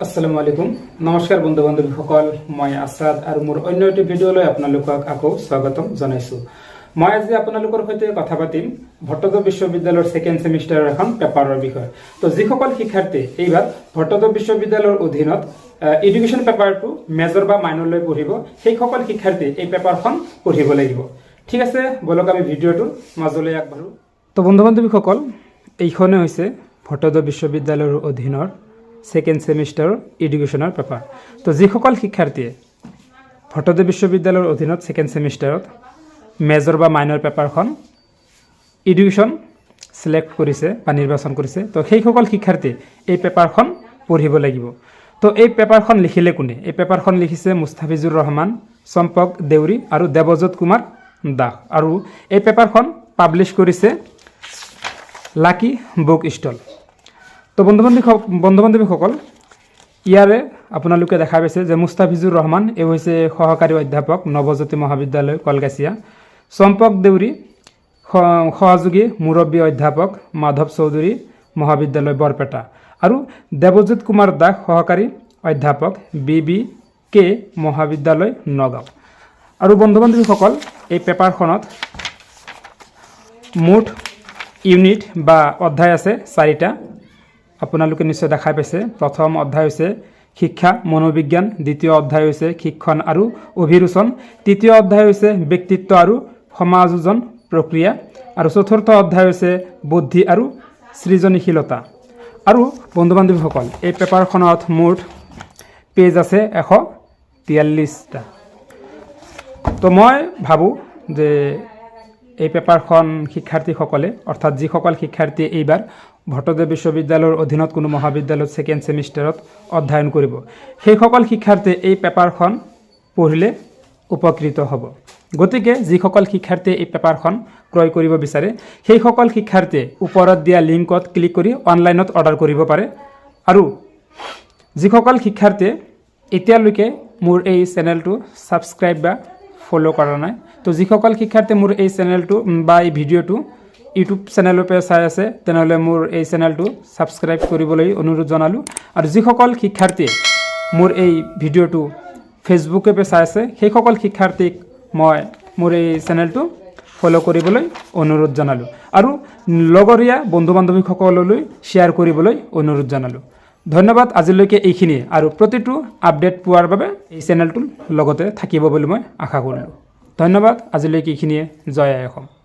আসসালামু আলাইকুম নমস্কাৰ বন্ধু বান্ধৱীসকল মই আসাদ আৰু মোৰ অন্য এটি ভিডিঅ'লৈ আপোনালোকক আকৌ স্বাগতম জনাইছো। মই আজি আপোনালোকৰ সৈতে কথা পাতিম ভট্টদেৱ বিশ্ববিদ্যালয়ৰ সেকেন্ড সেমিষ্টাৰৰ এখন পেপাৰৰ বিষয়ে। তো যিসকল শিক্ষাৰ্থী এইবাৰ ভট্টদেৱ বিশ্ববিদ্যালয়ৰ অধীনত এডুকেশ্যন পেপাৰটো মেজৰ বা মাইনৰলৈ পঢ়িব সেই সকল শিক্ষাৰ্থী এই পেপাৰখন পঢ়িব লাগিব। ঠিক আছে, বলক আমি ভিডিঅ'টোৰ মাজলৈ আগবাঢ়ো। তো বন্ধু বান্ধৱীসকল, এইখনে হৈছে ভট্টদেৱ বিশ্ববিদ্যালয়ৰ অধীনৰ সেকেন্ড সেমিষ্টাৰৰ এডুকেশ্যনৰ পেপাৰ। তো যিসকল শিক্ষাৰ্থীয়ে ভট্টদেৱ বিশ্ববিদ্যালয়ৰ অধীনত সেকেন্ড সেমিষ্টাৰত মেজৰ বা মাইনৰ পেপাৰখন এডুকেশ্যন সিলেক্ট কৰিছে বা নিৰ্বাচন কৰিছে, তো সেইসকল শিক্ষাৰ্থী এই পেপাৰখন পঢ়িব লাগিব। তো এই পেপাৰখন লিখিলে কোনে? এই পেপাৰখন লিখিছে মুস্তাফিজুৰ ৰহমান, চম্পক দেউৰী আৰু দেৱজ্যোত কুমাৰ দাস। আৰু এই পেপাৰখন পাব্লিছ কৰিছে লাকি বুক ষ্টল। তো বন্ধু বান্ধৱীসকল, ইয়াৰে আপোনালোকে দেখা পাইছে যে মুস্তাফিজুৰ ৰহমান এই হৈছে সহকাৰী অধ্যাপক নৱজ্যোতি মহাবিদ্যালয় কলগাছিয়া, চম্পক দেউৰী সহযোগী মুৰব্বী অধ্যাপক মাধৱ চৌধুৰী মহাবিদ্যালয় বৰপেটা, আৰু দেৱজ্যোত কুমাৰ দাস সহকাৰী অধ্যাপক BBK মহাবিদ্যালয় নগাঁও। আৰু বন্ধু বান্ধৱীসকল, এই পেপাৰখনত মুঠ ইউনিট বা অধ্যায় আছে 4টা। আপোনালোকে নিশ্চয় দেখা পাইছে। প্ৰথম অধ্যায় হৈছে শিক্ষা মনোবিজ্ঞান, দ্বিতীয় অধ্যায় হৈছে শিক্ষণ আৰু অভিৰোচন, তৃতীয় অধ্যায় হৈছে ব্যক্তিত্ব আৰু সমাযোজন প্ৰক্ৰিয়া, আৰু চতুৰ্থ অধ্যায় হৈছে বুদ্ধি আৰু সৃজনীশীলতা। আৰু বন্ধু বান্ধৱীসকল, এই পেপাৰখনত মুঠ পেজ আছে 143টা। তো মই ভাবোঁ যে এই পেপাৰখন শিক্ষাৰ্থীসকলে, অৰ্থাৎ যিসকল শিক্ষাৰ্থীয়ে এইবাৰ ভট্টদেৱ বিশ্ববিদ্যালয়ৰ অধীনত কোনো মহাবিদ্যালয়ত সেকেন্ড সেমিষ্টাৰত অধ্যয়ন কৰিব, সেইসকল শিক্ষাৰ্থীয়ে এই পেপাৰখন পঢ়িলে উপকৃত হ'ব। গতিকে যিসকল শিক্ষাৰ্থীয়ে এই পেপাৰখন ক্ৰয় কৰিব বিচাৰে সেইসকল শিক্ষাৰ্থীয়ে ওপৰত দিয়া লিংকত ক্লিক কৰি অনলাইনত অৰ্ডাৰ কৰিব পাৰে। আৰু যিসকল শিক্ষাৰ্থীয়ে এতিয়ালৈকে মোৰ এই চেনেলটো ছাবস্ক্ৰাইব বা ফ'ল' কৰা নাই, তো যিসকল শিক্ষাৰ্থীয়ে মোৰ এই চেনেলটো বা এই ভিডিঅ'টো ইউটিউব চেনেলৰ পৰা চাই আছে, তেনেহ'লে মোৰ এই চেনেলটো ছাবস্ক্ৰাইব কৰিবলৈ অনুৰোধ জনালোঁ। আৰু যিসকল শিক্ষাৰ্থীয়ে মোৰ এই ভিডিঅ'টো ফেচবুকৰ পৰা চাই আছে সেইসকল শিক্ষাৰ্থীক মই মোৰ এই চেনেলটো ফ'ল' কৰিবলৈ অনুৰোধ জনালোঁ, আৰু লগৰীয়া বন্ধু বান্ধৱীসকললৈ শ্বেয়াৰ কৰিবলৈ অনুৰোধ জনালোঁ। ধন্যবাদ। আজিলৈকে এইখিনিয়ে, আৰু প্ৰতিটো আপডেট পোৱাৰ বাবে এই চেনেলটোৰ লগতে থাকিব বুলি মই আশা কৰিলোঁ। ধন্যবাদ। আজিলৈকে এইখিনিয়ে। জয় আই অসম।